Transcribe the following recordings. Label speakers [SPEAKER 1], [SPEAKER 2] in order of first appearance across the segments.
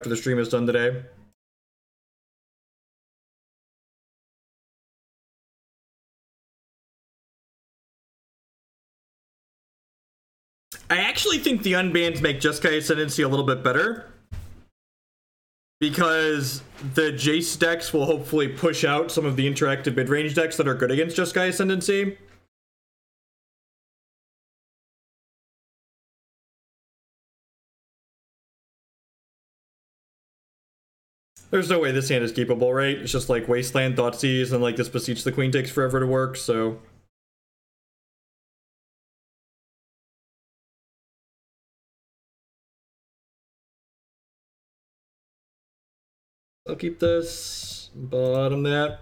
[SPEAKER 1] after the stream is done today. I actually think the unbans make Jeskai Ascendancy a little bit better, because the Jace decks will hopefully push out some of the interactive mid-range decks that are good against Jeskai Ascendancy. There's no way this hand is keepable, right? It's just like Wasteland, Thoughtseize, and like this Beseech the Queen takes forever to work, so... I'll keep this, bottom that.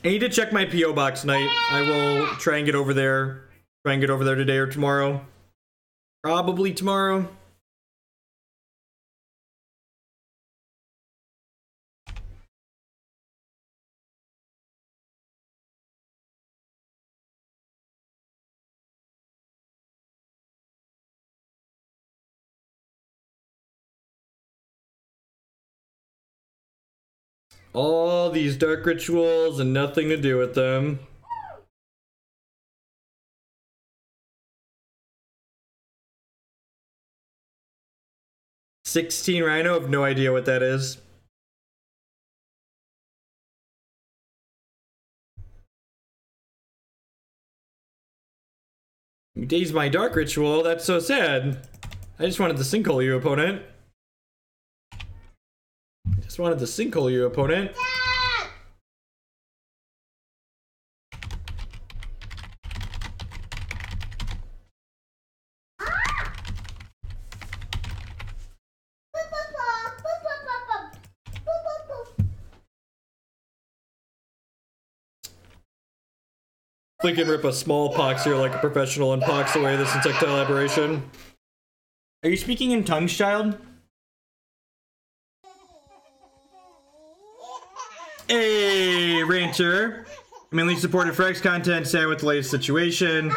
[SPEAKER 1] I need to check my PO box tonight. I will try and get over there. Try and get over there today or tomorrow. Probably tomorrow. All these dark rituals and nothing to do with them. $16 Rhino, I have no idea what that is. You dazed my dark ritual, that's so sad. I just wanted to sinkhole you, opponent. Just wanted to sinkhole you, opponent. We can rip a Smallpox here like a professional and pox away this insectile aberration. Are you speaking in tongues, child? Hey, Rancher. I'm mainly supported for X content, sad with the latest situation.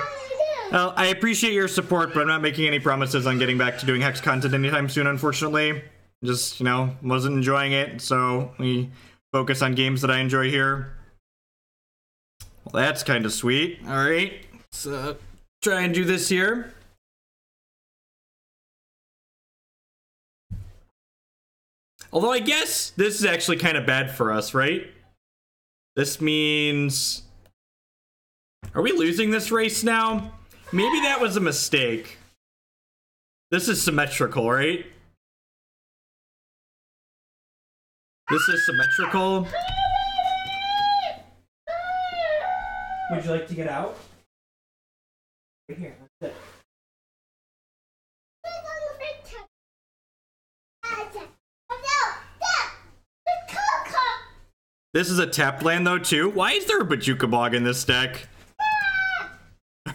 [SPEAKER 1] Well, I appreciate your support, but I'm not making any promises on getting back to doing Hex content anytime soon, unfortunately. Just, you know, wasn't enjoying it, so we focus on games that I enjoy here. Well, that's kind of sweet. Alright, let's try and do this here. Although I guess this is actually kind of bad for us, right? This means... Are we losing this race now? Maybe that was a mistake. This is symmetrical, right? This is symmetrical. Would you like to get out? Right here. That's it. This is a tap land though too. Why is there a Bojuka Bog in this deck?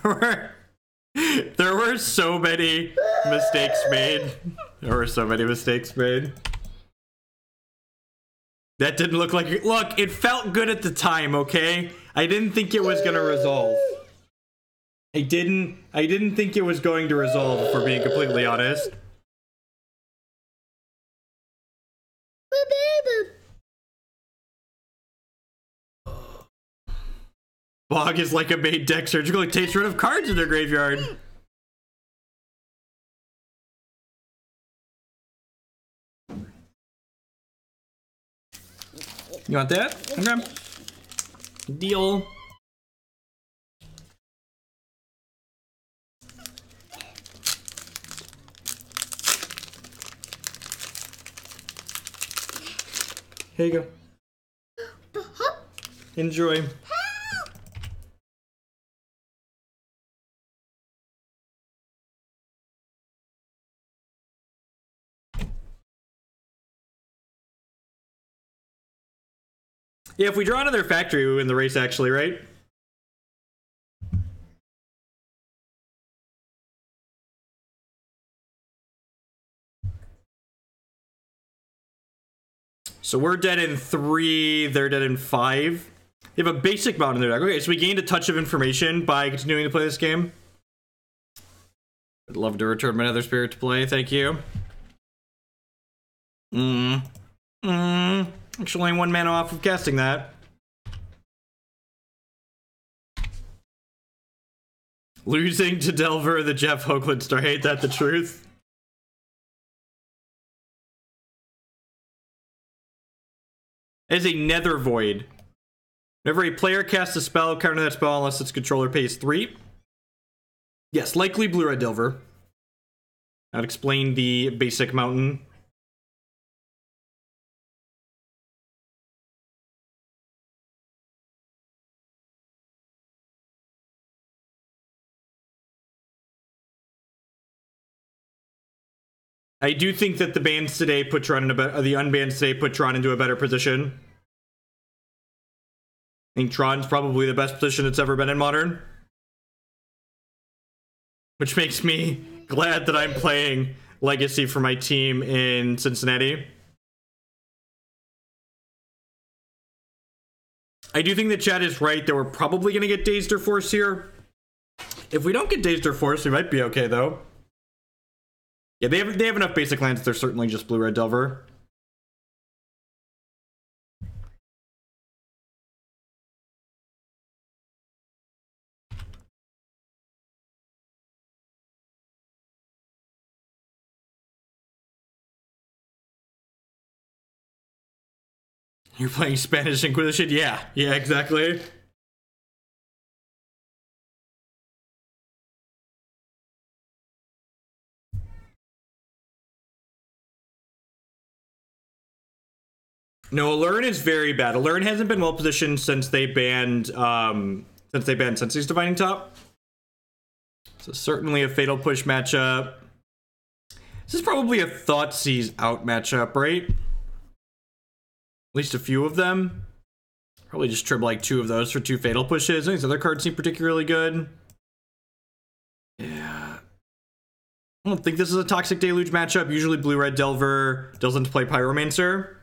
[SPEAKER 1] There were so many mistakes made. There were so many mistakes made. That didn't look like it. Look, it felt good at the time, okay? I didn't think it was gonna resolve. I didn't think it was going to resolve, if we're being completely honest. Bog is like a made deck surgically takes rid of cards in their graveyard. You want that? Okay. Deal. Here you go. Enjoy. Yeah, if we draw another factory, we win the race actually, right? So we're dead in 3, they're dead in 5. They have a basic mountain in their deck. Okay, so we gained a touch of information by continuing to play this game. I'd love to return my Nether Spirit to play, thank you. Actually, only 1 mana off of casting that. Losing to Delver, the Jeff Hoagland star. Ain't that the truth? It is a Nether Void. Whenever a player casts a spell, counter that spell unless its controller pays 3. Yes, likely blue-red Delver. I'd explain the basic mountain. I do think that the bans today put Tron in the unbans today put Tron into a better position. I think Tron's probably the best position it's ever been in Modern. Which makes me glad that I'm playing Legacy for my team in Cincinnati. I do think that chat is right that we're probably going to get Dazed or Force here. If we don't get Dazed or Force, we might be okay, though. Yeah, they have enough basic lands that they're certainly just blue-red Delver. You're playing Spanish Inquisition? Yeah, exactly. No, Allurn is very bad. Allurn hasn't been well positioned since they banned Sensei's Divining Top. So certainly a fatal push matchup. This is probably a Thoughtseize out matchup, right? At least a few of them. Probably just trim like 2 of those for 2 fatal pushes. These other cards seem particularly good. Yeah. I don't think this is a Toxic Deluge matchup. Usually blue-red Delver doesn't play Pyromancer.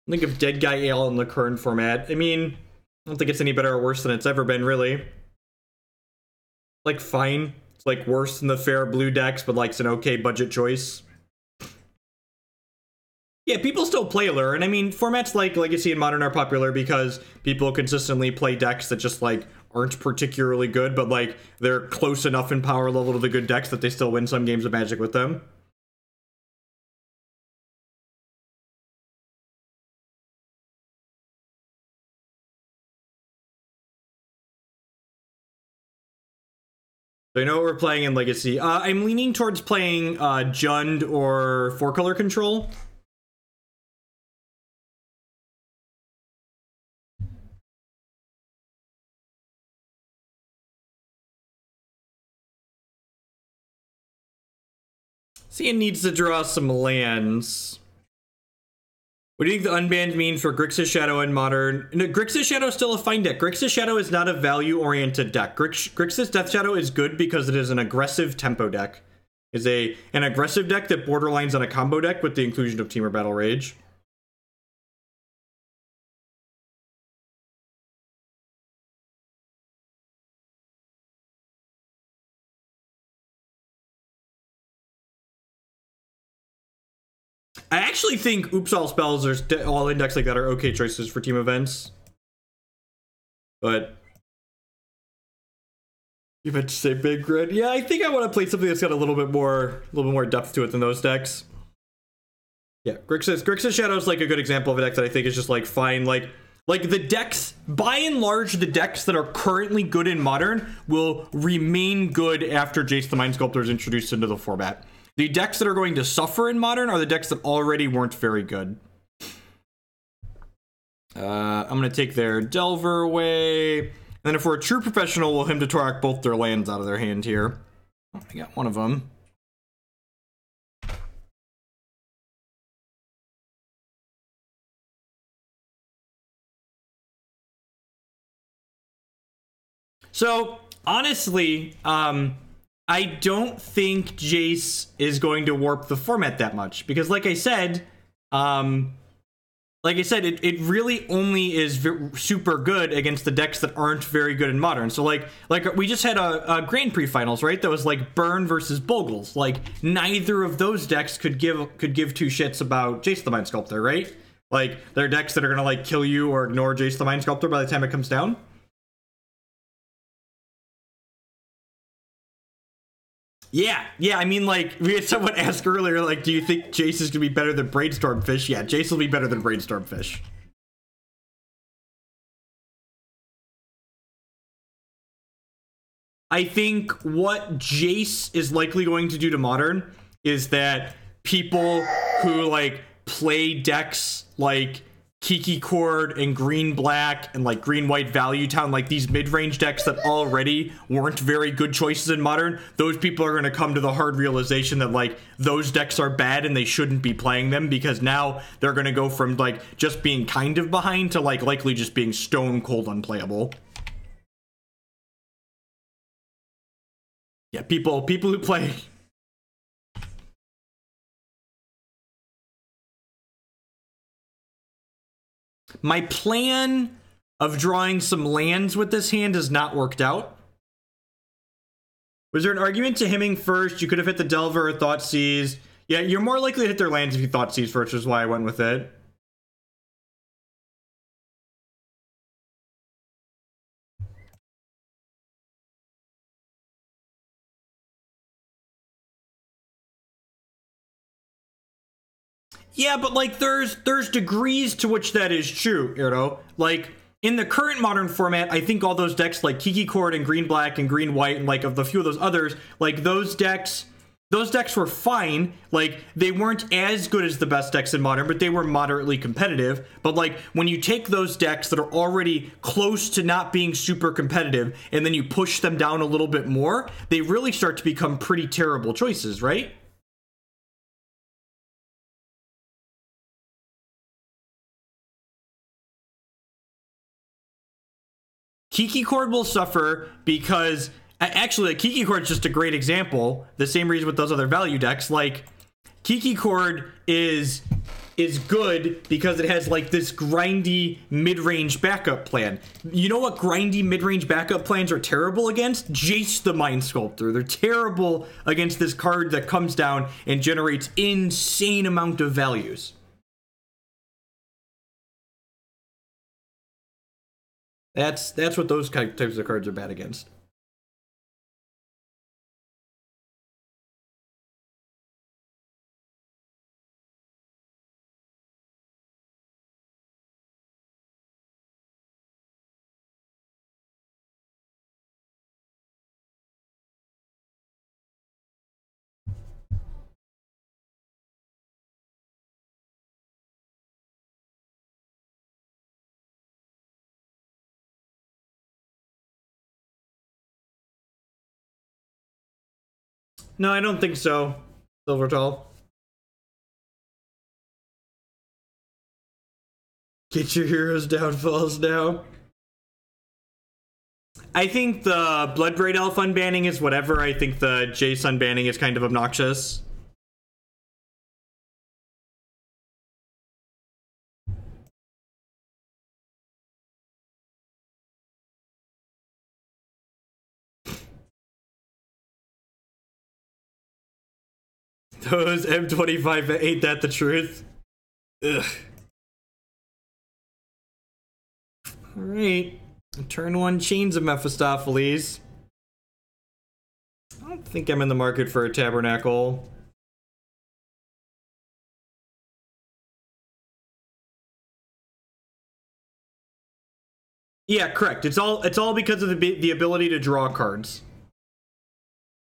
[SPEAKER 1] Think of Dead Guy Ale in the current format. I mean, I don't think it's any better or worse than it's ever been, really. Like, fine. It's like worse than the fair blue decks, but like it's an okay budget choice. Yeah, people still play Allure, I mean, formats like Legacy and Modern are popular because people consistently play decks that just like aren't particularly good, but like they're close enough in power level to the good decks that they still win some games of Magic with them. So I know what we're playing in Legacy. I'm leaning towards playing Jund or 4-color control. See, it needs to draw some lands. What do you think the unbanned means for Grixis Shadow in Modern? No, Grixis Shadow is still a fine deck. Grixis Shadow is not a value-oriented deck. Grixis Death Shadow is good because it is an aggressive tempo deck. It's an aggressive deck that borderlines on a combo deck with the inclusion of Temur Battle Rage. I actually think Oops All Spells or all index like that are okay choices for team events. But you meant to say Big Grid? Yeah, I think I want to play something that's got a little bit more depth to it than those decks. Yeah, Grixis Shadow is like a good example of a deck that I think is just like fine. Like the decks, by and large, the decks that are currently good in Modern will remain good after Jace the Mind Sculptor is introduced into the format. The decks that are going to suffer in Modern are the decks that already weren't very good. I'm going to take their Delver away. And then if we're a true professional, we'll him to Tourach both their lands out of their hand here. Oh, I got one of them. So, honestly, I don't think Jace is going to warp the format that much. Because like I said, like I said, it really only is super good against the decks that aren't very good in Modern. So like we just had a Grand Prix finals, right? That was like Burn versus Bogles. Like neither of those decks could give two shits about Jace the Mind Sculptor, right? Like they're decks that are gonna like kill you or ignore Jace the Mind Sculptor by the time it comes down. Yeah, I mean, like, we had someone ask earlier, like, do you think Jace is going to be better than Brainstormfish? Yeah, Jace will be better than Brainstormfish. I think what Jace is likely going to do to Modern is that people who, like, play decks like Kiki Chord and Green Black and like Green White Value Town, like these mid-range decks that already weren't very good choices in Modern, those people are going to come to the hard realization that like those decks are bad and they shouldn't be playing them, because now they're going to go from like just being kind of behind to like likely just being stone cold unplayable. Yeah, people who play. My plan of drawing some lands with this hand has not worked out. Was there an argument to hemming first? You could have hit the Delver or Thoughtseize. Yeah, you're more likely to hit their lands if you Thoughtseize first, which is why I went with it. Yeah, but like there's degrees to which that is true, you know? Like in the current Modern format, I think all those decks like Kiki Chord and Green Black and Green White and like of the few of those others, like those decks were fine. Like they weren't as good as the best decks in Modern, but they were moderately competitive. But like when you take those decks that are already close to not being super competitive and then you push them down a little bit more, they really start to become pretty terrible choices, right? Kiki Chord will suffer because actually like, Kiki Chord is just a great example. The same reason with those other value decks. Like Kiki Chord is good because it has like this grindy mid-range backup plan. You know what grindy mid-range backup plans are terrible against? Jace the Mind Sculptor. They're terrible against this card that comes down and generates insane amount of values. That's what those types of cards are bad against. No, I don't think so, Silvertall. Get your heroes' downfalls now. I think the Bloodbraid Elf unbanning is whatever. I think the Jace unbanning is kind of obnoxious. Those M25, ain't that the truth? Ugh. Alright. Turn 1 Chains of Mephistopheles. I don't think I'm in the market for a Tabernacle. Yeah, correct. It's all because of the ability to draw cards.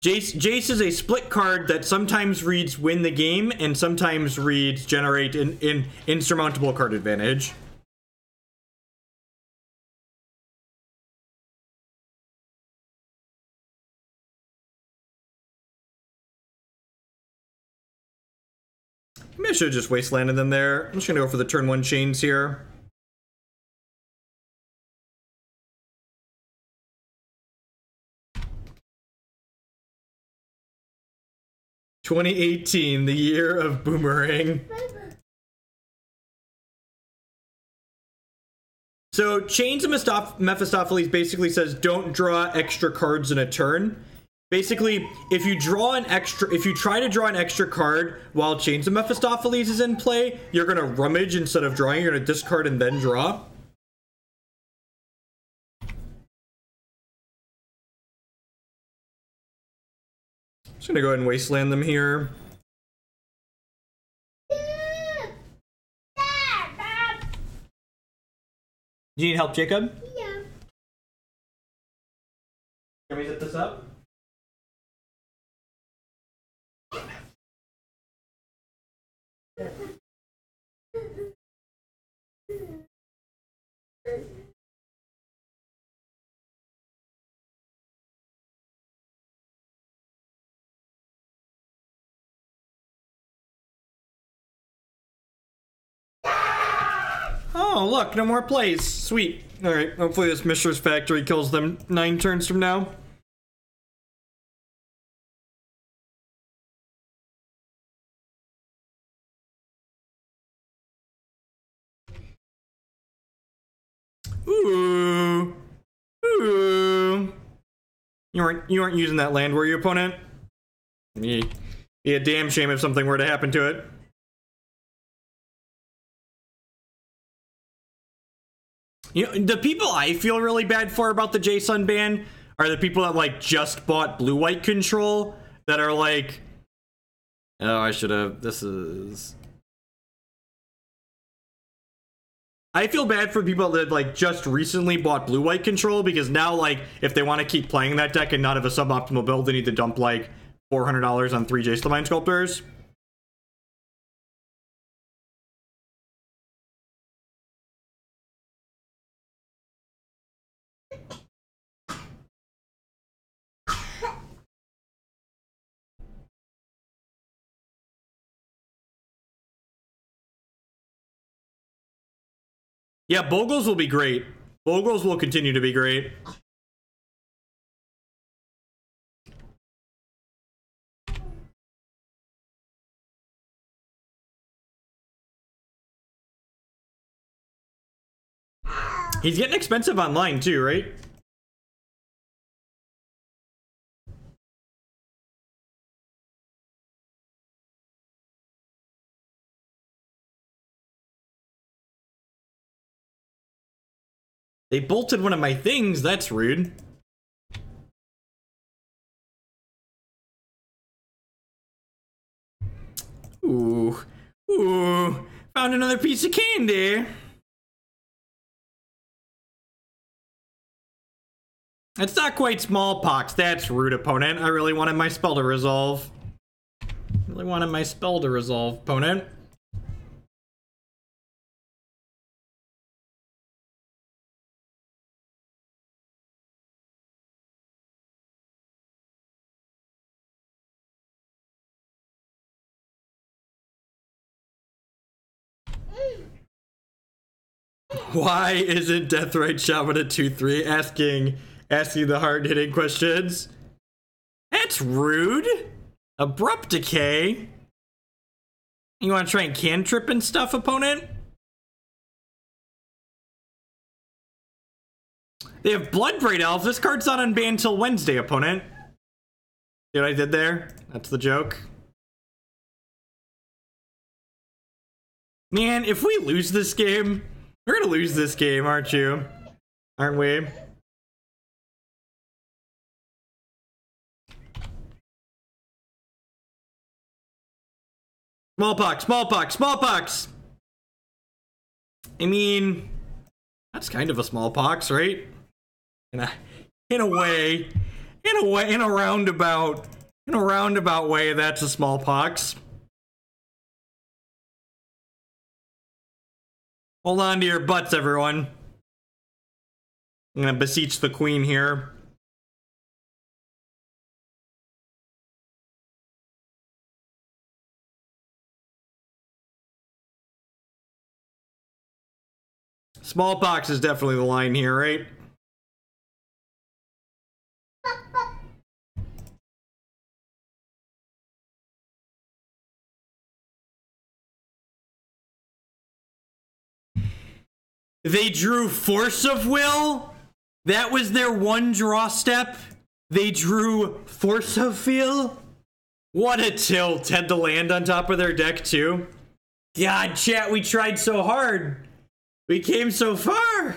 [SPEAKER 1] Jace is a split card that sometimes reads win the game and sometimes reads generate an insurmountable card advantage. Maybe I should have just Wastelanded them there. I'm just gonna go for the turn 1 chains here. '2018, the year of Boomerang. So Chains of Mephistopheles basically says don't draw extra cards in a turn. Basically, if you try to draw an extra card while Chains of Mephistopheles is in play, you're gonna rummage instead of drawing. You're gonna discard and then draw. Just gonna go ahead and Wasteland them here. Do you need help, Jacob?
[SPEAKER 2] Yeah.
[SPEAKER 1] Can we set this up? Oh, look, no more plays. Sweet. Alright, hopefully this Mishra's factory kills them 9 turns from now. Ooh. Ooh. You weren't using that land, were you, opponent? Be a damn shame if something were to happen to it. You know, the people I feel really bad for about the JSON ban are the people that like just bought blue-white control that are like, oh, I should have, I feel bad for people that like just recently bought blue-white control because now like if they want to keep playing that deck and not have a suboptimal build, they need to dump like $400 on 3 Jace the Mind Sculptors. Yeah, Bogles will be great. Bogles will continue to be great. He's getting expensive online too, right? They bolted one of my things, that's rude. Ooh. Ooh. Found another piece of candy. It's not quite Smallpox, that's rude, opponent. I really wanted my spell to resolve. Opponent. Why isn't Deathrite Shaman a 2-3? Asking the hard-hitting questions. That's rude. Abrupt Decay. You want to try and cantrip and stuff, opponent? They have Bloodbraid Elves. This card's not unbanned till Wednesday, opponent. See what I did there? That's the joke. Man, if we lose this game, we're gonna lose this game, aren't you? Aren't we? Smallpox, Smallpox, Smallpox! I mean, that's kind of a Smallpox, right? In a roundabout way, that's a Smallpox. Hold on to your butts, everyone. I'm gonna beseech the queen here. Smallpox is definitely the line here, right? They drew Force of Will. That was their one draw step. They drew Force of Will. What a tilt. Had the land on top of their deck too. God, chat, we tried so hard. We came so far.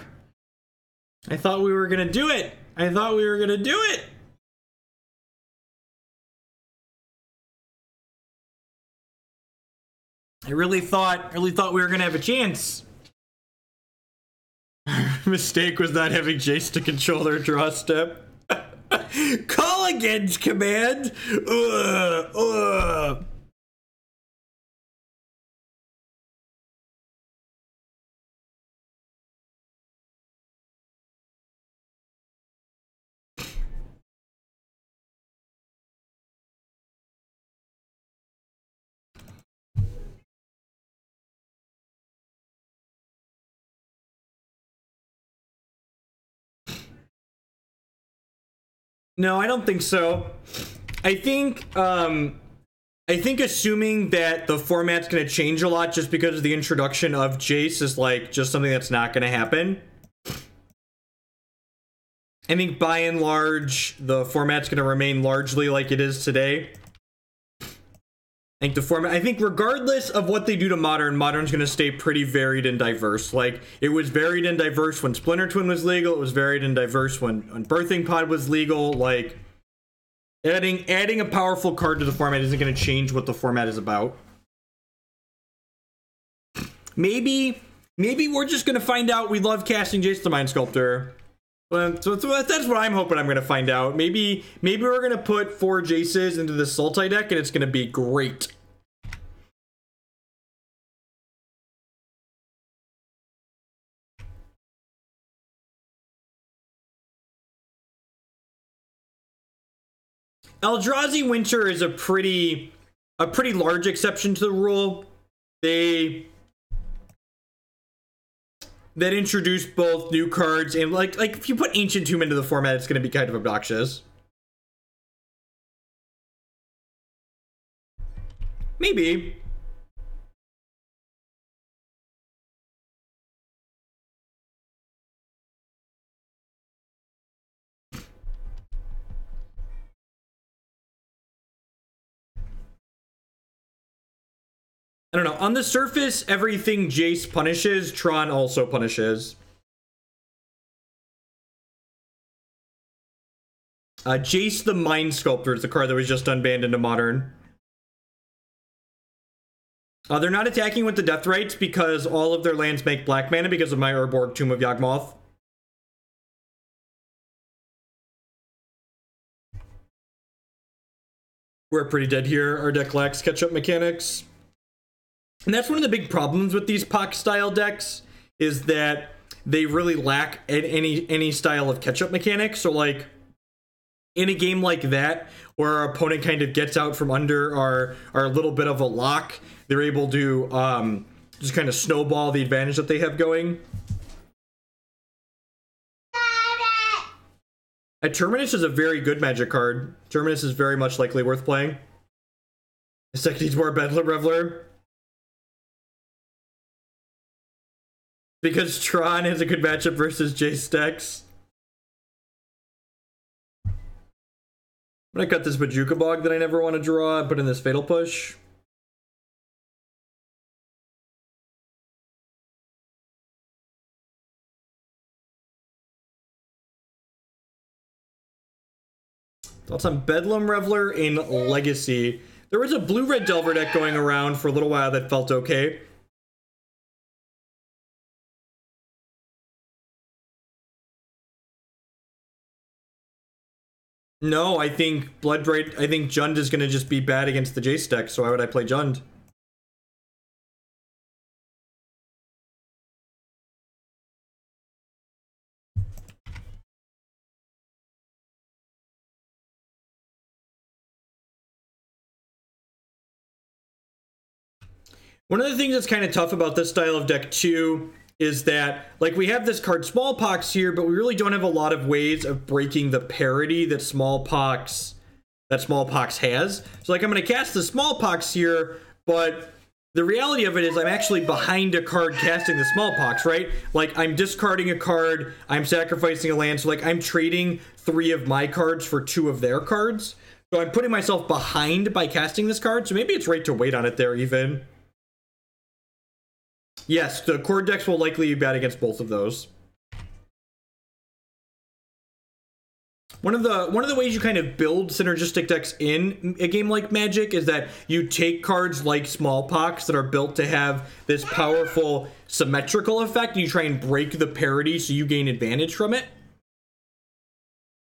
[SPEAKER 1] I thought we were gonna do it. I thought we were gonna do it. I really thought we were gonna have a chance. Mistake was not having Jace to control their draw step. Call against command. No, I don't think so. I think assuming that the format's going to change a lot just because of the introduction of Jace is like just something that's not going to happen. I think by and large, the format's going to remain largely like it is today. I think regardless of what they do to Modern's going to stay pretty varied and diverse. Like, it was varied and diverse when Splinter Twin was legal. It was varied and diverse when Birthing Pod was legal. Like, adding a powerful card to the format isn't going to change what the format is about. Maybe we're just going to find out we love casting Jace the Mind Sculptor. So that's what I'm hoping I'm going to find out. Maybe we're going to put 4 Jaces into the Sultai deck and it's going to be great. Eldrazi Winter is a pretty large exception to the rule. That introduced both new cards and like if you put Ancient Tomb into the format, it's going to be kind of obnoxious. Maybe. I don't know. On the surface, everything Jace punishes, Tron also punishes. Jace the Mind Sculptor is the card that was just unbanned into Modern. They're not attacking with the Death Rights because all of their lands make black mana because of my Urborg Tomb of Yawgmoth. We're pretty dead here. Our deck lacks catch-up mechanics. And that's one of the big problems with these Pox style decks is that they really lack any style of catch-up mechanics. So like in a game like that where our opponent kind of gets out from under our little bit of a lock, they're able to just kind of snowball the advantage that they have going. Terminus is a very good Magic card. Terminus is very much likely worth playing. This deck needs more Bedlam Reveler. Because Tron has a good matchup versus Jace decks. I'm gonna cut this Bojuka Bog that I never want to draw and put in this Fatal Push. Thoughts on Bedlam Reveler in Legacy? There was a blue-red Delver deck going around for a little while that felt okay. No, I think I think Jund is going to just be bad against the Jace deck, so why would I play Jund? One of the things that's kind of tough about this style of deck too is that, like, we have this card Smallpox here, but we really don't have a lot of ways of breaking the parity that Smallpox has. So, like, I'm going to cast the Smallpox here, but the reality of it is I'm actually behind a card casting the Smallpox, right? Like, I'm discarding a card, I'm sacrificing a land, so like I'm trading 3 of my cards for 2 of their cards. So I'm putting myself behind by casting this card, so maybe it's right to wait on it there even. Yes, the core decks will likely be bad against both of those. One of the ways you kind of build synergistic decks in a game like Magic is that you take cards like Smallpox that are built to have this powerful symmetrical effect, and you try and break the parity so you gain advantage from it.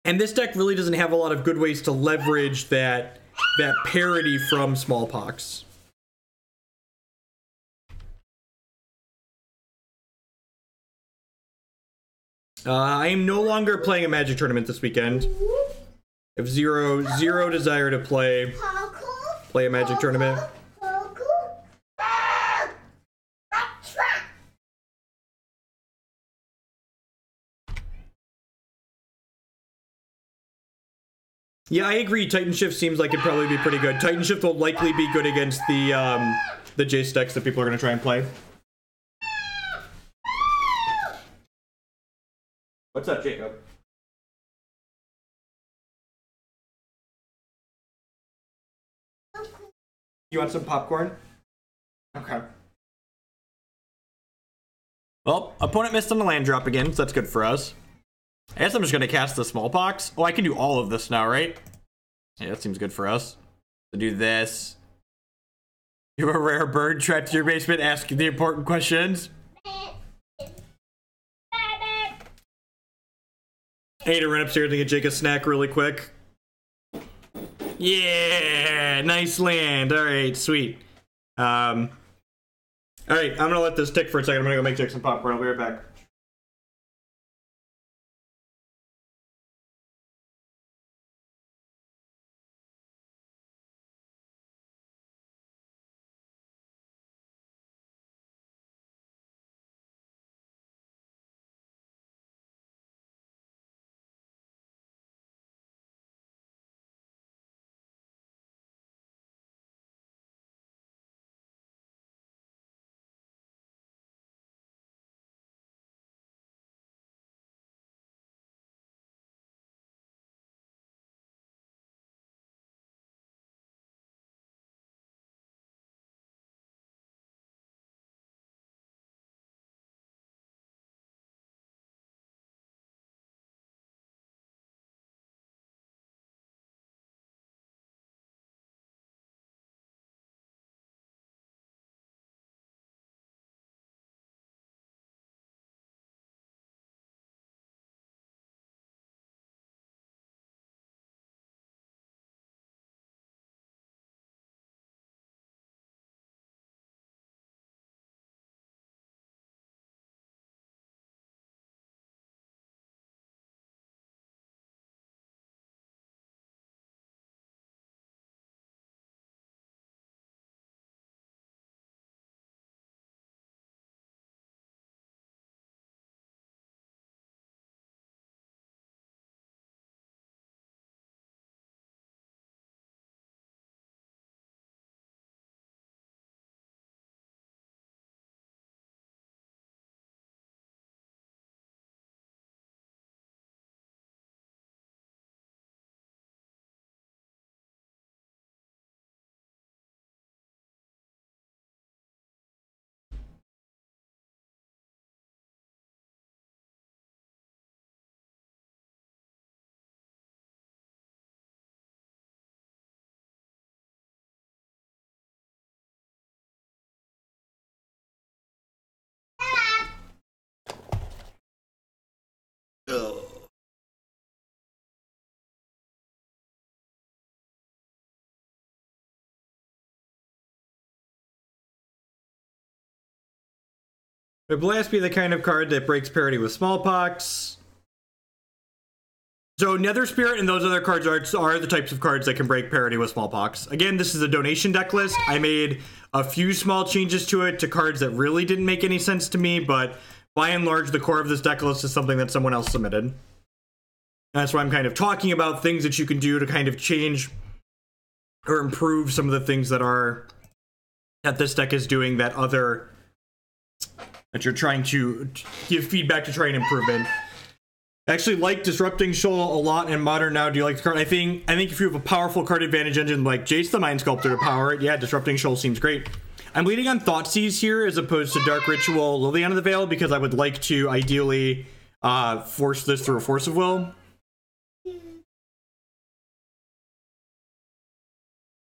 [SPEAKER 1] And this deck really doesn't have a lot of good ways to leverage that parity from Smallpox. I am no longer playing a Magic tournament this weekend. I have zero desire to play a Magic tournament. Yeah, I agree. Titan Shift seems like it'd probably be pretty good. Titan Shift will likely be good against the Jace decks that people are going to try and play. What's up, Jacob? You want some popcorn? Okay. Well, opponent missed on the land drop again, so that's good for us. I guess I'm just going to cast the Smallpox. Oh, I can do all of this now, right? Yeah, that seems good for us. To do this. You're a rare bird trapped in your basement asking the important questions. I need to run upstairs and get Jake a snack really quick. Yeah, nice land. All right, sweet. All right, I'm gonna let this tick for a second. I'm gonna go make Jake some popcorn. I'll be right back. Would Blast be the kind of card that breaks parity with Smallpox? So Nether Spirit and those other cards are the types of cards that can break parity with Smallpox. Again, this is a donation deck list. I made a few small changes to it to cards that really didn't make any sense to me, but by and large, the core of this deck list is something that someone else submitted. That's why I'm kind of talking about things that you can do to kind of change or improve some of the things that are that this deck is doing that you're trying to give feedback to try and improve in. I actually like Disrupting Shoal a lot in Modern now. Do you like the card? I think if you have a powerful card advantage engine like Jace the Mind Sculptor to power it, yeah, Disrupting Shoal seems great. I'm leading on Thoughtseize here as opposed to Dark Ritual Liliana the Vale because I would like to ideally force this through a Force of Will.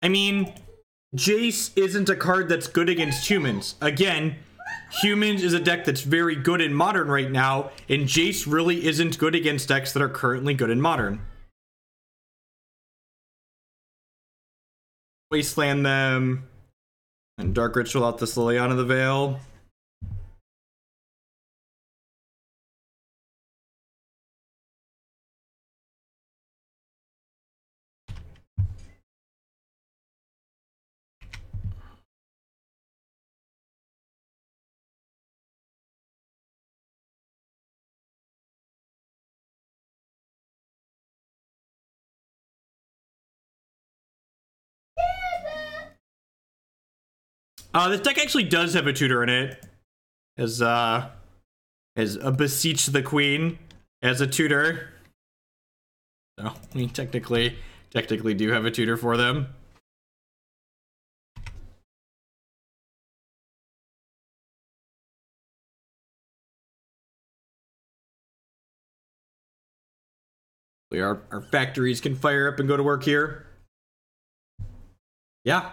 [SPEAKER 1] I mean, Jace isn't a card that's good against humans. Again, humans is a deck that's very good in Modern right now, and Jace really isn't good against decks that are currently good in Modern. Wasteland them, and Dark Ritual out this Liliana the Vale. This deck actually does have a tutor in it. As a Beseech the Queen as a tutor. So we technically do have a tutor for them. Our factories can fire up and go to work here. Yeah.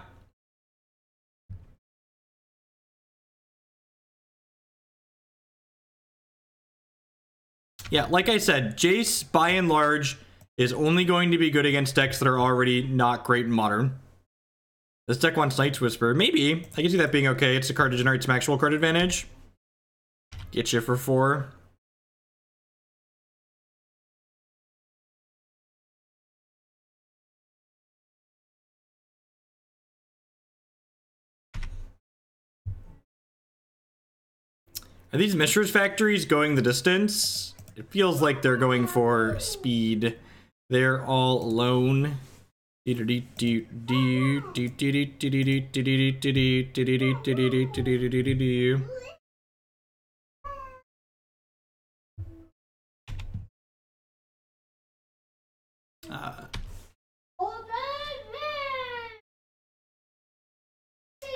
[SPEAKER 1] Yeah, like I said, Jace, by and large, is only going to be good against decks that are already not great in Modern. This deck wants Night's Whisper. Maybe. I can see that being okay. It's a card to generate some actual card advantage. Get you for 4. Are these Mishra's factories going the distance? It feels like they're going for speed. They're all alone. You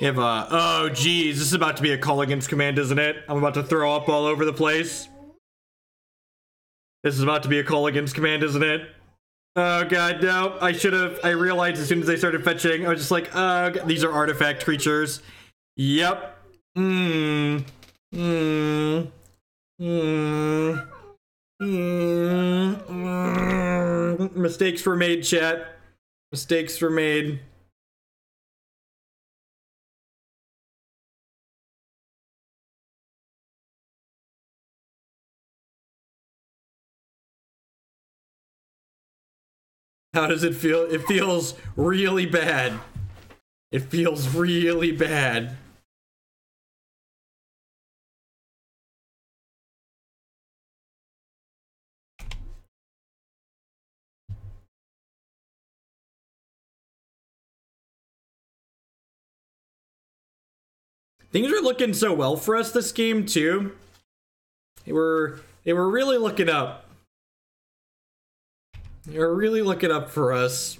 [SPEAKER 1] have a... Oh, geez. This is about to be a call against command, isn't it? I'm about to throw up all over the place. This is about to be a call against command, isn't it? Oh, God, no. I realized as soon as I started fetching, I was just like, these are artifact creatures. Yep. Mistakes were made, chat. Mistakes were made. How does it feel? It feels really bad. It feels really bad. Things are looking so well for us this game too. They were really looking up. You're really looking up for us.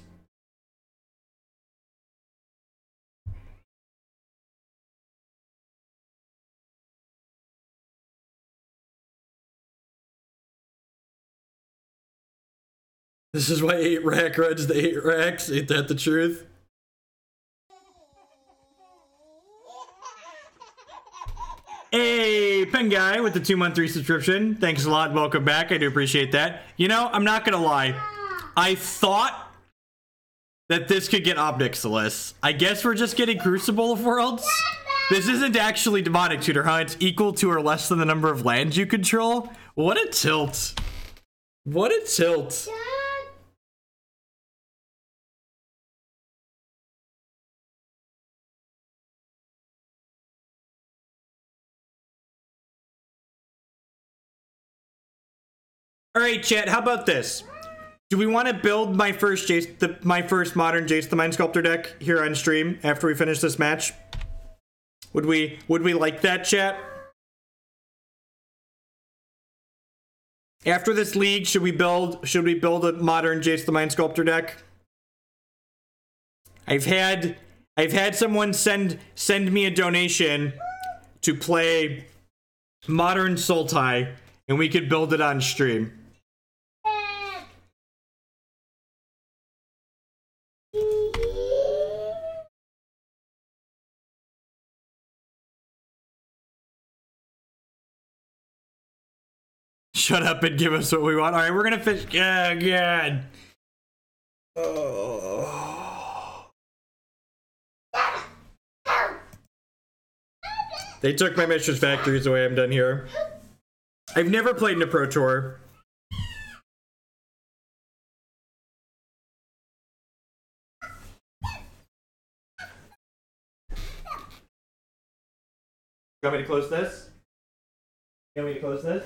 [SPEAKER 1] This is why 8 rack runs the 8 racks. Ain't that the truth? Hey, Pen Guy with the 2-month resubscription. Thanks a lot. Welcome back. I do appreciate that. You know, I'm not gonna lie. I thought that this could get Ob Nixilis. I guess we're just getting Crucible of Worlds. This isn't actually demonic tutor, huh? It's equal to or less than the number of lands you control. What a tilt. What a tilt. All right, chat, how about this? Do we want to build my first my first modern Jace the Mind Sculptor deck here on stream after we finish this match? Would we like that, chat? After this league, should we build a modern Jace the Mind Sculptor deck? I've had someone send me a donation to play modern Sultai, and we could build it on stream. Shut up and give us what we want. All right, we're gonna fish. Yeah, God. Oh. They took my Mishra's factories away. I'm done here. I've never played in a Pro Tour. You want me to close this? You want me to close this?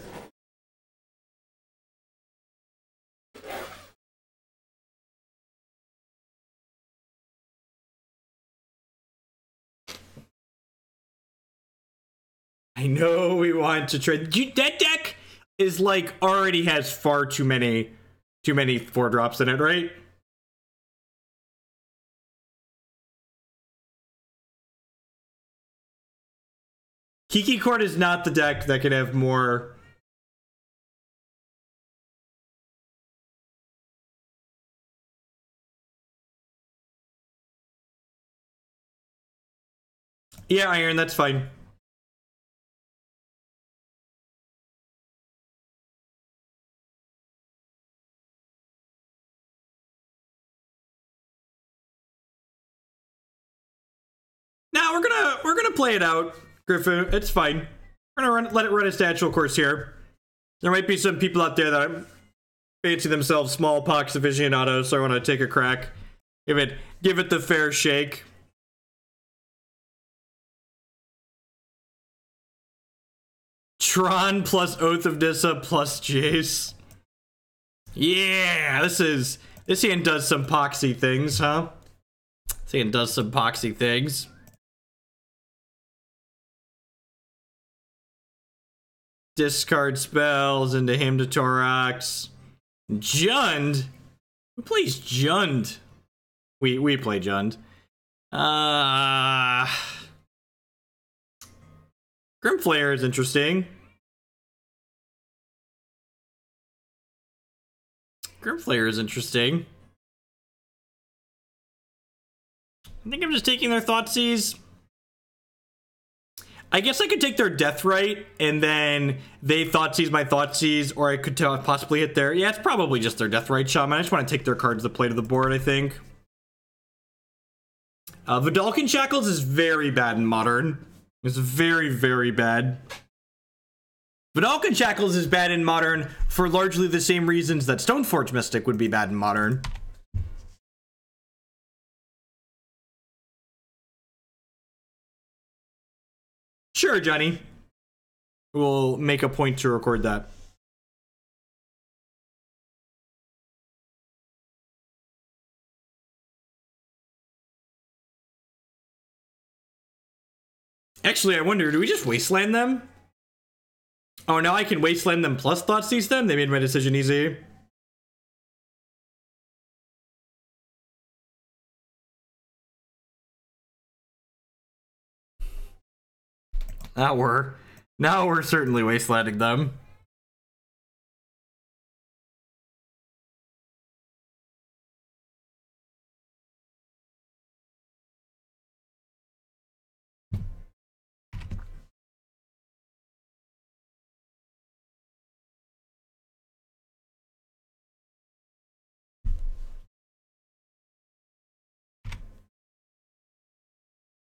[SPEAKER 1] I know we want to trade. That deck is like already has far too many 4-drops in it, right? Kiki Court is not the deck that can have more. Yeah, Iron, that's fine. Now we're gonna play it out, Griffin. It's fine. We're gonna let it run its natural course here. There might be some people out there that fancy themselves Smallpox aficionados, so I want to take a crack. Give it the fair shake. Tron plus Oath of Nissa plus Jace. Yeah, this hand does some poxy things, huh? This hand does some poxy things. Discard spells into him to Tourach. Jund? Who plays Jund? We play Jund. Grimflayer is interesting. Grimflayer is interesting. I think I'm just taking their Thoughtseize. I guess I could take their Deathrite, and then they Thoughtseize my Thoughtseize, or I could possibly hit their... Yeah, it's probably just their Deathrite Shaman. I just want to take their cards to play to the board, I think. Vidalcan Shackles is very bad in Modern. It's very, very bad. Vidalcan Shackles is bad in Modern for largely the same reasons that Stoneforge Mystic would be bad in Modern. Sure, Johnny. We'll make a point to record that. Actually, I wonder, do we just Wasteland them? Oh, now I can Wasteland them plus Thoughtseize them? They made my decision easy. Now we're certainly Wastelanding them.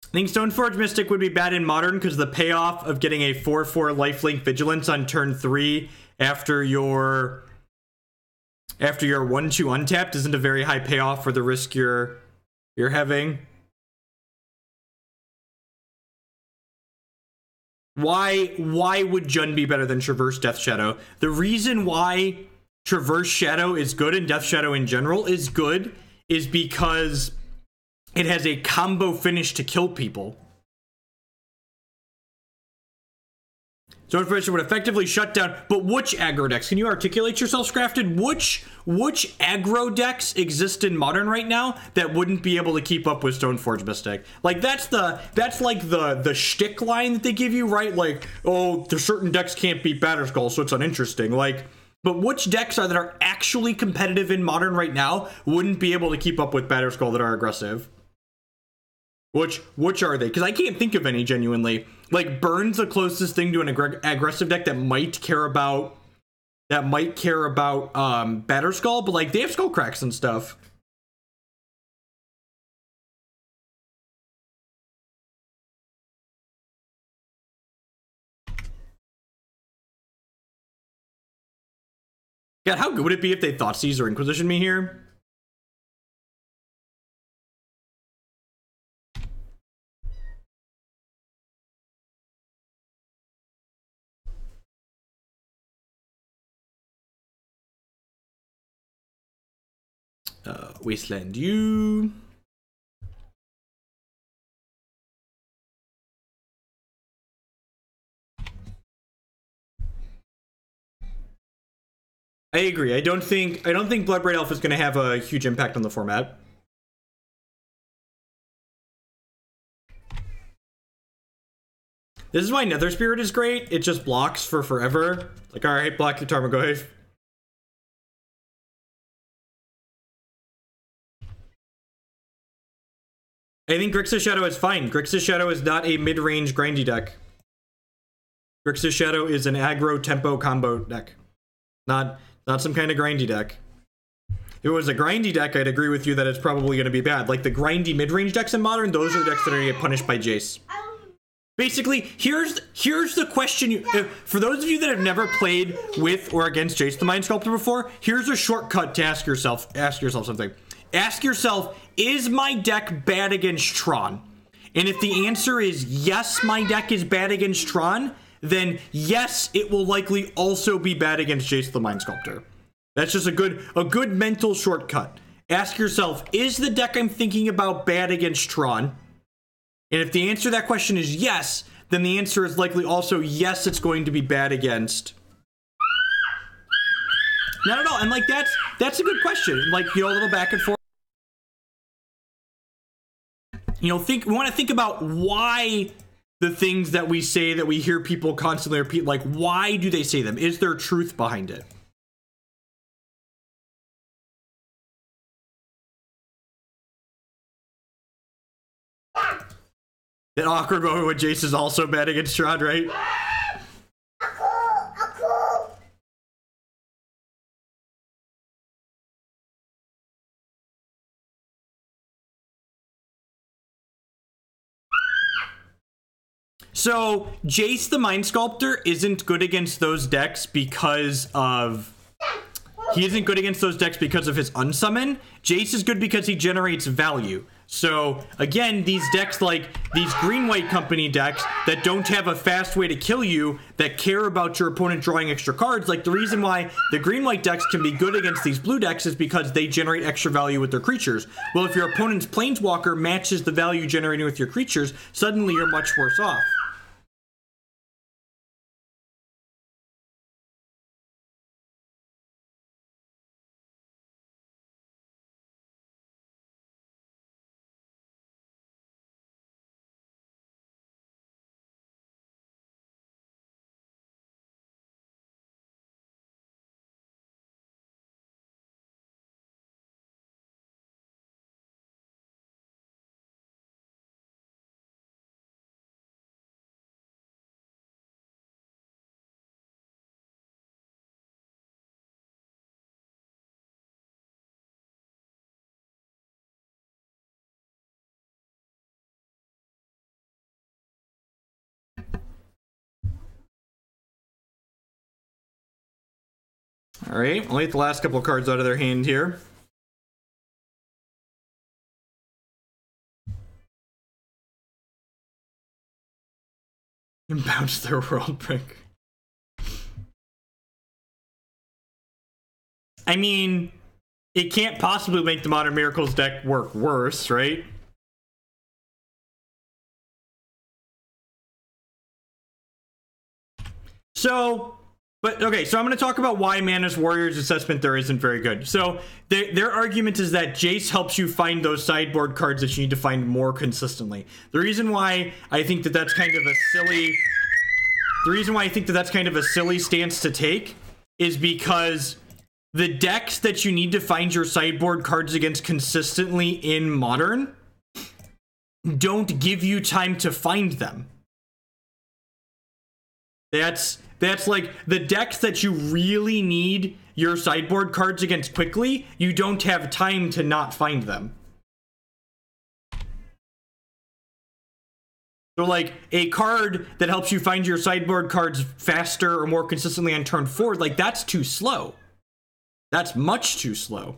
[SPEAKER 1] I think Stoneforge Mystic would be bad in Modern because the payoff of getting a 4/4 lifelink Vigilance on turn 3 after your 1/2 untapped isn't a very high payoff for the risk you're having. Why would Jund be better than Traverse Death Shadow? The reason why Traverse Shadow is good and Death Shadow in general is good is because it has a combo finish to kill people. Stone Forge would effectively shut down, but which aggro decks? Can you articulate yourself, Scrafted? Which aggro decks exist in Modern right now that wouldn't be able to keep up with Stoneforge Mystic? Like, that's like the shtick line that they give you, right? Like, oh, there's certain decks can't beat Batterskull, so it's uninteresting. Like, but which decks that are actually competitive in Modern right now wouldn't be able to keep up with Batterskull that are aggressive? Which are they? Because I can't think of any genuinely. Like, Burn's the closest thing to an aggressive deck that might care about Batterskull, but like they have Skull Cracks and stuff. God, how good would it be if they Thoughtseize or Inquisition me here? Wasteland you. I agree. I don't think Bloodbraid Elf is going to have a huge impact on the format. This is why Nether Spirit is great. It just blocks for forever. Like, all right, block the Tarmogoyf. I think Grixis Shadow is fine. Grixis Shadow is not a mid-range grindy deck. Grixis Shadow is an aggro tempo combo deck. Not some kind of grindy deck. If it was a grindy deck, I'd agree with you that it's probably going to be bad. Like the grindy mid-range decks in Modern, those are the decks that are going to get punished by Jace. Basically, here's the question. For those of you that have never played with or against Jace the Mind Sculptor before, here's a shortcut to ask yourself something. Ask yourself, is my deck bad against Tron? And if the answer is yes, my deck is bad against Tron, then yes, it will likely also be bad against Jace the Mind Sculptor. That's just a good mental shortcut. Ask yourself, is the deck I'm thinking about bad against Tron? And if the answer to that question is yes, then the answer is likely also yes, it's going to be bad against. Not at all. And like that's a good question. Like, you know, a little back and forth. You know, we want to think about why the things that we say that we hear people constantly repeat, like, why do they say them? Is there truth behind it? That awkward moment when Jace is also bad against Tron, right? So, Jace the Mind Sculptor isn't good against those decks because of... He isn't good against those decks because of his unsummon. Jace is good because he generates value. So, again, these decks like these green-white company decks that don't have a fast way to kill you, that care about your opponent drawing extra cards, like the reason why the green-white decks can be good against these blue decks is because they generate extra value with their creatures. Well, if your opponent's Planeswalker matches the value generated with your creatures, suddenly you're much worse off. Alright, I'll get the last couple of cards out of their hand here. And bounce their world break. I mean, it can't possibly make the Modern Miracles deck work worse, right? So, but okay, so I'm going to talk about why Mana's Warriors assessment there isn't very good. So their argument is that Jace helps you find those sideboard cards that you need to find more consistently. The reason why I think that that's kind of a silly... The reason why I think that that's kind of a silly stance to take is because the decks that you need to find your sideboard cards against consistently in Modern don't give you time to find them. That's like the decks that you really need your sideboard cards against quickly, you don't have time to not find them. So like a card that helps you find your sideboard cards faster or more consistently on turn 4, like that's too slow. That's much too slow.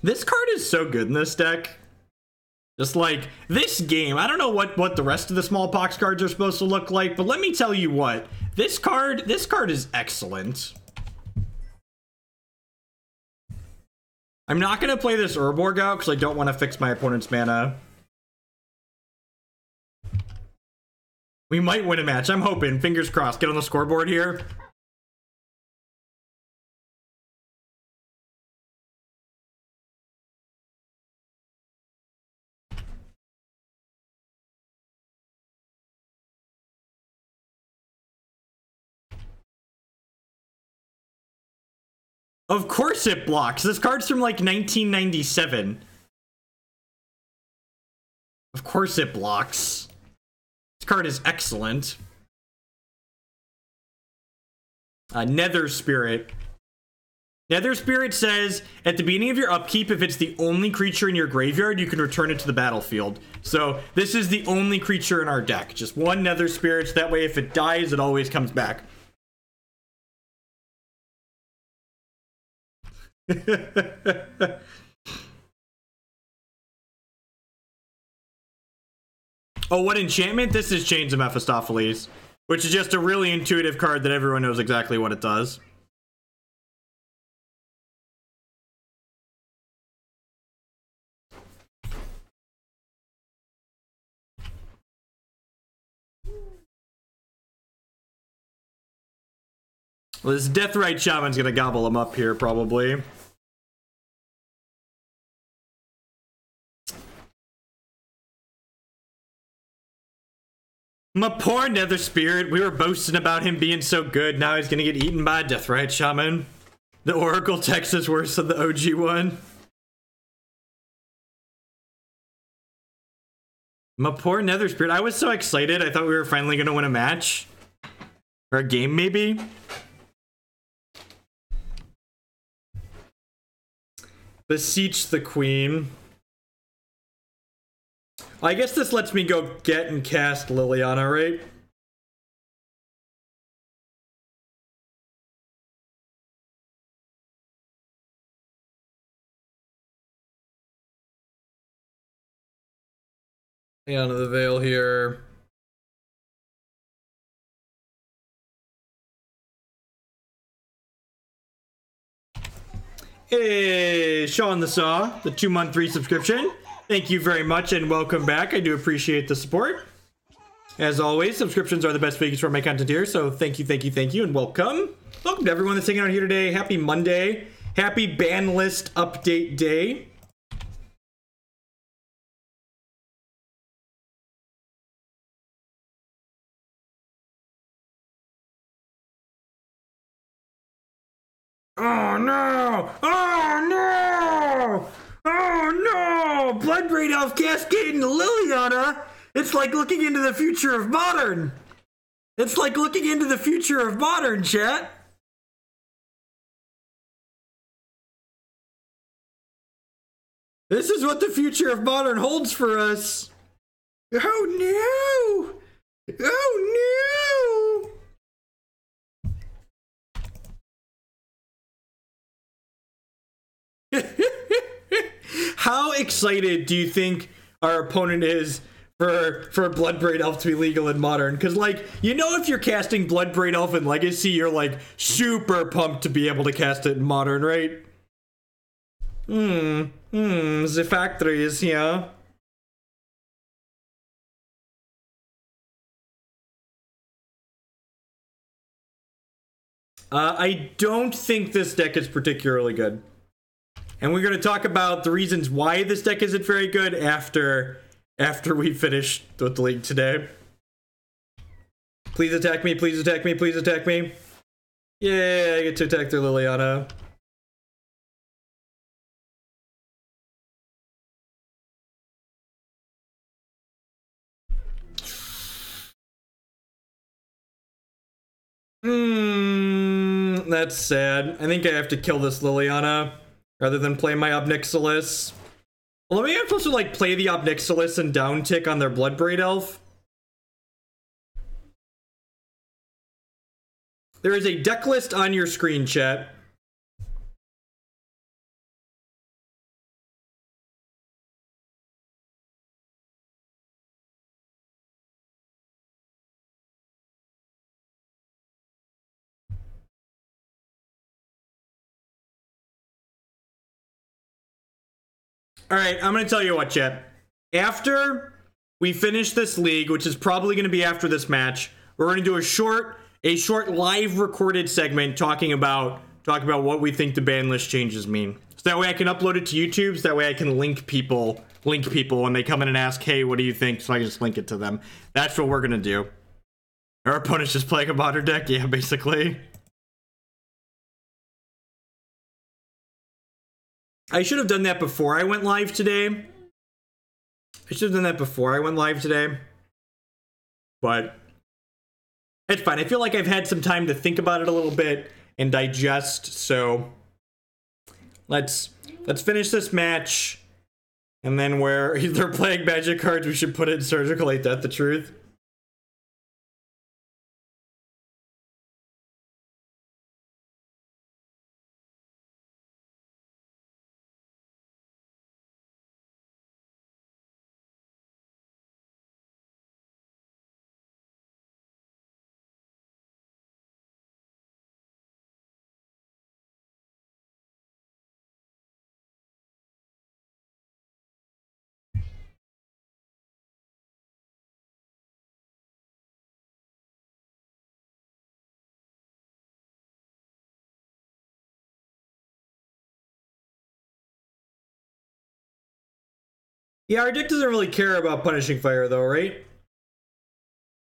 [SPEAKER 1] This card is so good in this deck. Just like this game, I don't know what the rest of the Smallpox cards are supposed to look like, but let me tell you what, this card is excellent. I'm not going to play this Urborg out because I don't want to fix my opponent's mana. We might win a match. I'm hoping. Fingers crossed. Get on the scoreboard here. Of course it blocks. This card's from like 1997. Of course it blocks. This card is excellent. Nether Spirit. Nether Spirit says, at the beginning of your upkeep, if it's the only creature in your graveyard, you can return it to the battlefield. So this is the only creature in our deck. Just one Nether Spirit, so that way if it dies, it always comes back. Oh, what enchantment? This is Chains of Mephistopheles, which is just a really intuitive card that everyone knows exactly what it does. Well, this Deathrite Shaman's gonna gobble him up here, probably. My poor Nether Spirit. We were boasting about him being so good. Now he's gonna get eaten by a Deathrite Shaman. The Oracle text is worse than the OG one. My poor Nether Spirit. I was so excited. I thought we were finally gonna win a match. Or a game, maybe. Beseech the Queen. I guess this lets me go get and cast Liliana, right? Yeah, onto the Vale here. Hey, Sean the Saw, the 2-month resubscription. Thank you very much and welcome back. I do appreciate the support. As always, subscriptions are the best way to support my content here, so thank you, and welcome. Welcome to everyone that's hanging out here today. Happy Monday. Happy Banlist update day. Oh no! Oh no! Oh no! Bloodbraid Elf cascading to Liliana! It's like looking into the future of Modern! It's like looking into the future of Modern, chat! This is what the future of Modern holds for us! Oh no! Oh no! How excited do you think our opponent is for Bloodbraid Elf to be legal in Modern? Because, like, you know, if you're casting Bloodbraid Elf in Legacy, you're, like, super pumped to be able to cast it in Modern, right? The factory is here. I don't think this deck is particularly good. And we're going to talk about the reasons why this deck isn't very good after we finish with the league today. Please attack me, please attack me, please attack me. Yeah, I get to attack their Liliana. That's sad. I think I have to kill this Liliana rather than play my Ob Nixilis. Well, maybe I'm supposed to like play the Ob Nixilis and down tick on their Bloodbraid Elf. There is a deck list on your screen, chat. All right, I'm going to tell you what, chat. After we finish this league, which is probably going to be after this match, we're going to do a short live recorded segment talking about what we think the ban list changes mean. So that way I can upload it to YouTube, so that way I can link people when they come in and ask, hey, what do you think? So I can just link it to them. That's what we're going to do. Our opponent's just playing a modern deck? Yeah, basically. I should have done that before I went live today. But it's fine. I feel like I've had some time to think about it a little bit and digest. So let's finish this match. And then where they're playing magic cards, we should put it in Surgical 8 Death the Truth. Yeah, our deck doesn't really care about punishing fire, though, right?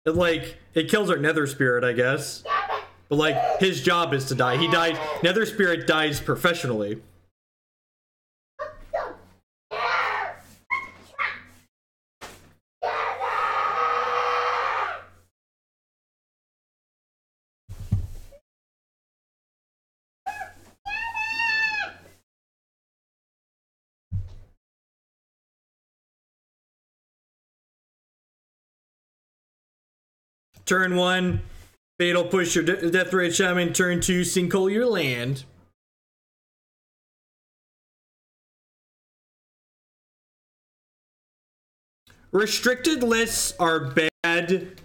[SPEAKER 1] It kills our Nether Spirit, I guess. But, like, his job is to die. He dies. Nether Spirit dies professionally. Turn 1, Fatal Push your Death Ray Shaman. Turn 2, Sinkhole your land. Restricted lists are bad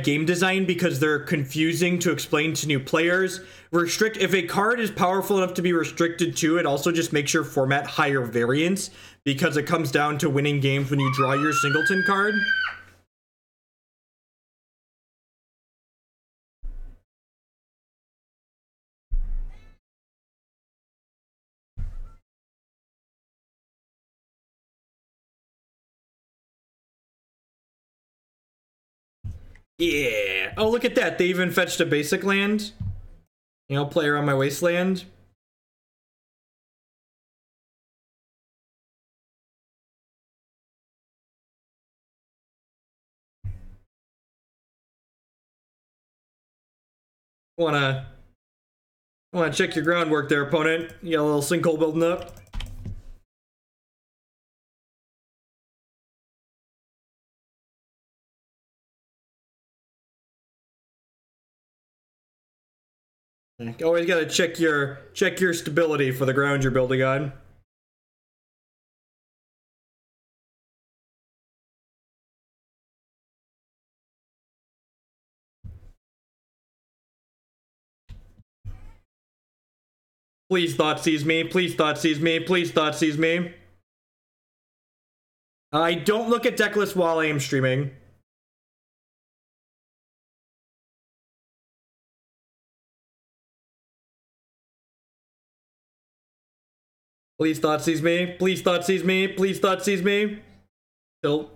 [SPEAKER 1] game design because they're confusing to explain to new players. If a card is powerful enough to be restricted to, it also just makes your format higher variance because it comes down to winning games when you draw your singleton card. Yeah. Oh, look at that. They even fetched a basic land. You know, play around my Wasteland. Wanna check your groundwork there, opponent. You got a little sinkhole building up. Always gotta check your stability for the ground you're building on. Please Thoughtseize me. Please Thoughtseize me. Please Thoughtseize me. I don't look at decklist while I am streaming. Please Thoughtseize me. Please Thoughtseize me. Please Thoughtseize me. Tilt.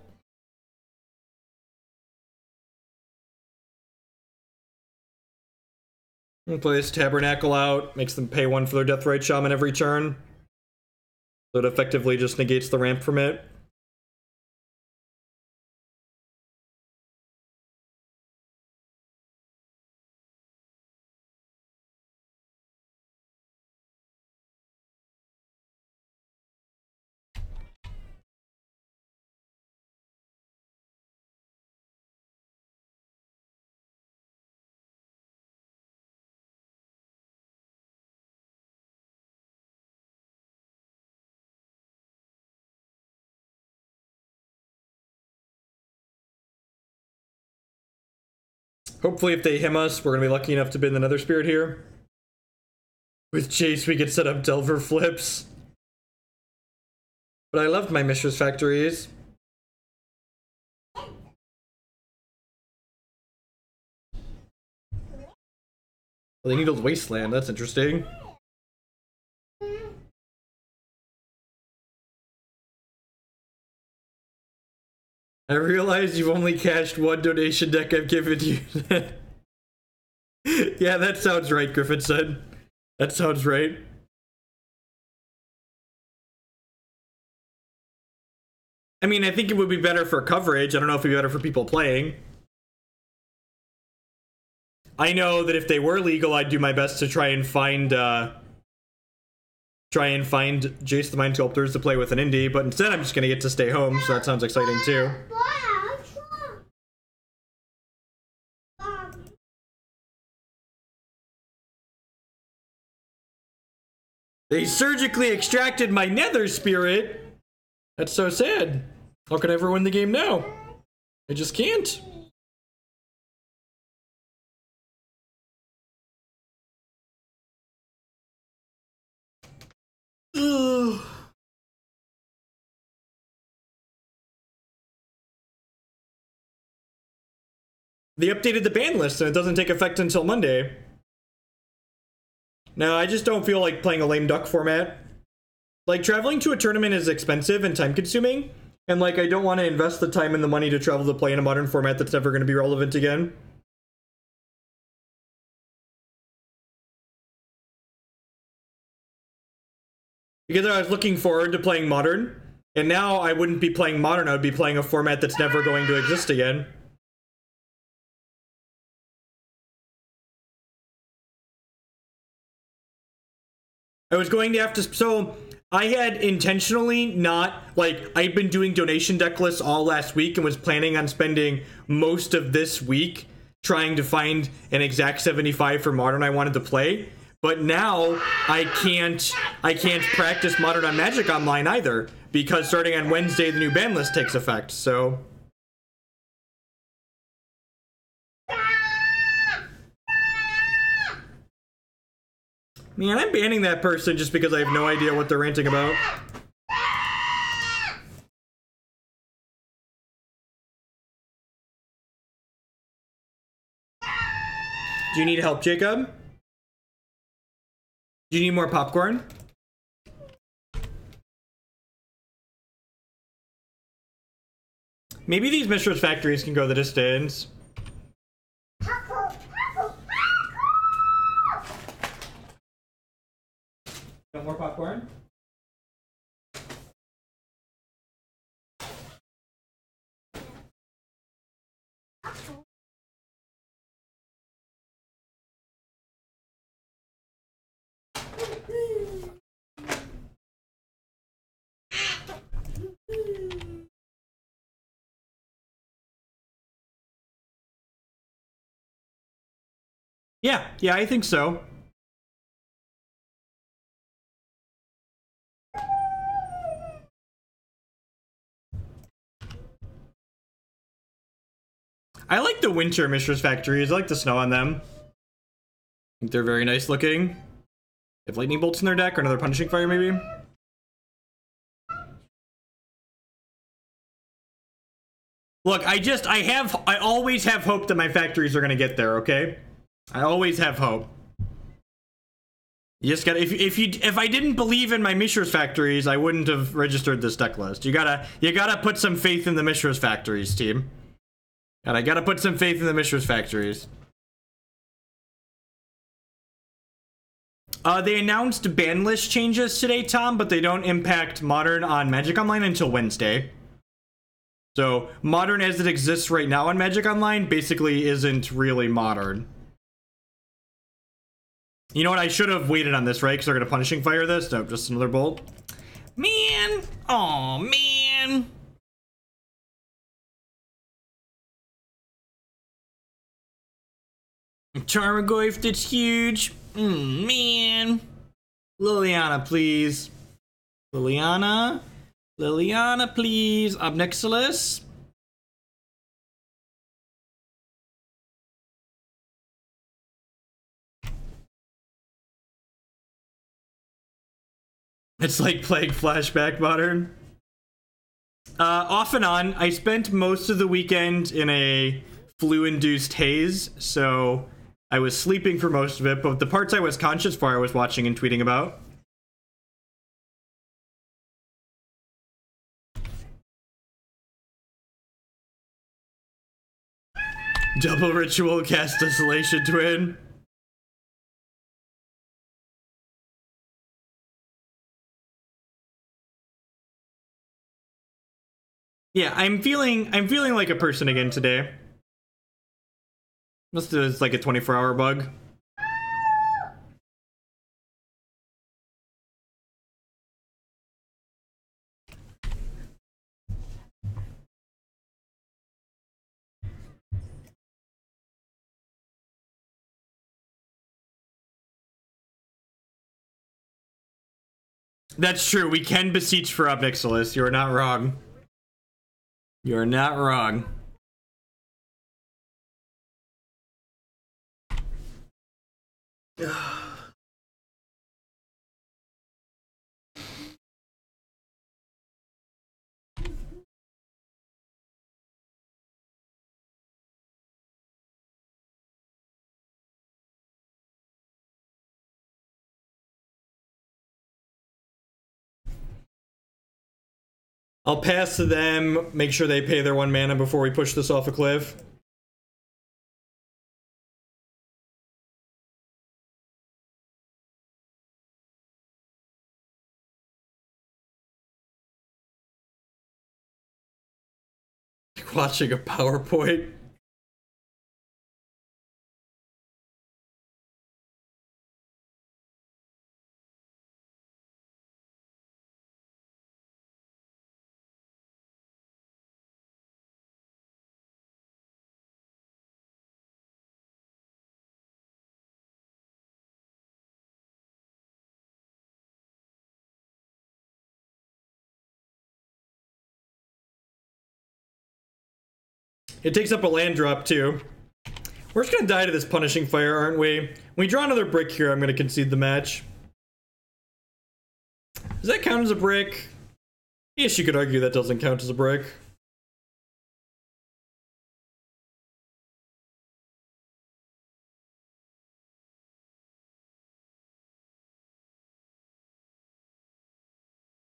[SPEAKER 1] We'll play this Tabernacle out. Makes them pay 1 for their Deathrite Shaman every turn. So it effectively just negates the ramp from it. Hopefully if they him us, we're gonna be lucky enough to bin the Nether Spirit here. With Chase, we could set up Delver flips. But I loved my Mishra's factories. Well, they needled Wasteland, that's interesting. I realize you've only cashed 1 donation deck I've given you. Yeah, that sounds right, Griffin said. That sounds right. I mean, I think it would be better for coverage. I don't know if it would be better for people playing. I know that if they were legal, I'd do my best to try and find Jace the Mind Sculptors to play with an indie, but instead I'm just gonna get to stay home, so that sounds exciting too. They surgically extracted my Nether Spirit. That's so sad. How could I ever win the game now? I just can't. Ugh. They updated the ban list and it doesn't take effect until Monday. No, I just don't feel like playing a lame duck format. Like, traveling to a tournament is expensive and time consuming. And like, I don't want to invest the time and the money to travel to play in a modern format that's never going to be relevant again. Because I was looking forward to playing Modern, and now I wouldn't be playing Modern, I would be playing a format that's never going to exist again. I was going to have to, so I had intentionally not, like, I'd been doing donation deck lists all last week and was planning on spending most of this week trying to find an exact 75 for Modern I wanted to play. But now I can't practice Modern on Magic Online either, because starting on Wednesday the new ban list takes effect. So man, I'm banning that person just because I have no idea what they're ranting about. Do you need help, Jacob? Do you need more popcorn? Maybe these Mishra's factories can go the distance. Got more popcorn? Yeah, I think so. I like the winter Mishra's factories. I like the snow on them. I think they're very nice looking. They have lightning bolts in their deck, or another punishing fire maybe. Look, I always have hope that my factories are gonna get there, okay? I always have hope. You just gotta, if I didn't believe in my Mishra's factories, I wouldn't have registered this deck list. You gotta put some faith in the Mishra's factories, team. And I gotta put some faith in the Mishra's factories. They announced Banlist changes today, Tom, but they don't impact Modern on Magic Online until Wednesday. So, Modern as it exists right now on Magic Online basically isn't really Modern. You know what? I should have waited on this, right? Because they're going to Punishing Fire this. No, just another bolt. Man! Aw, man! Tarmogoyf, that's huge. Man. Liliana, please. Liliana. Liliana, please. Ob Nixilis. It's like playing Flashback Modern. Off and on. I spent most of the weekend in a flu-induced haze, so I was sleeping for most of it, but the parts I was conscious for I was watching and tweeting about. Double ritual, cast Desolation Twin. Yeah, I'm feeling like a person again today. Must have it's like a 24-hour bug. That's true. We can beseech for Ob Nixilis. You are not wrong. You are not wrong. I'll pass to them, make sure they pay their 1 mana before we push this off a cliff. Watching a PowerPoint. It takes up a land drop, too. We're just gonna die to this Punishing Fire, aren't we? When we draw another brick here, I'm gonna concede the match. Does that count as a brick? Yes, you could argue that doesn't count as a brick.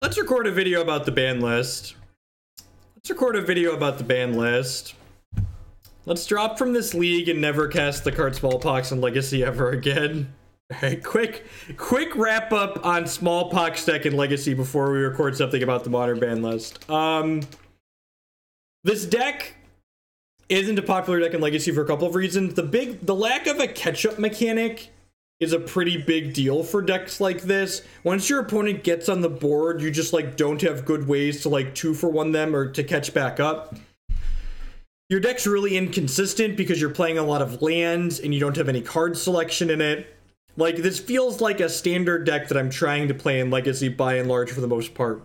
[SPEAKER 1] Let's record a video about the ban list. Let's record a video about the ban list. Let's drop from this league and never cast the card Smallpox in Legacy ever again. Alright, quick wrap up on Smallpox deck in Legacy before we record something about the modern ban list. This deck isn't a popular deck in Legacy for a couple of reasons. The lack of a catch-up mechanic is a pretty big deal for decks like this. Once your opponent gets on the board, you just like don't have good ways to like 2-for-1 them or to catch back up. Your deck's really inconsistent because you're playing a lot of lands and you don't have any card selection in it. Like, this feels like a standard deck that I'm trying to play in Legacy by and large for the most part.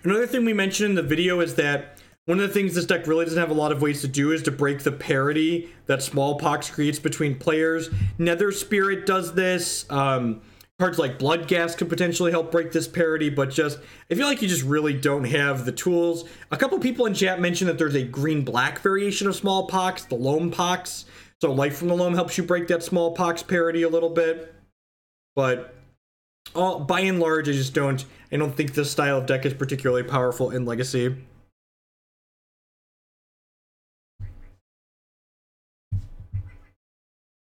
[SPEAKER 1] Another thing we mentioned in the video is that one of the things this deck really doesn't have a lot of ways to do is to break the parity that Smallpox creates between players. Nether Spirit does this. Cards like Bloodghast could potentially help break this parity, but just, I feel like you just really don't have the tools. A couple people in chat mentioned that there's a green-black variation of Smallpox, the Loampox. So Life from the Loam helps you break that Smallpox parity a little bit. But By and large, I don't think this style of deck is particularly powerful in Legacy.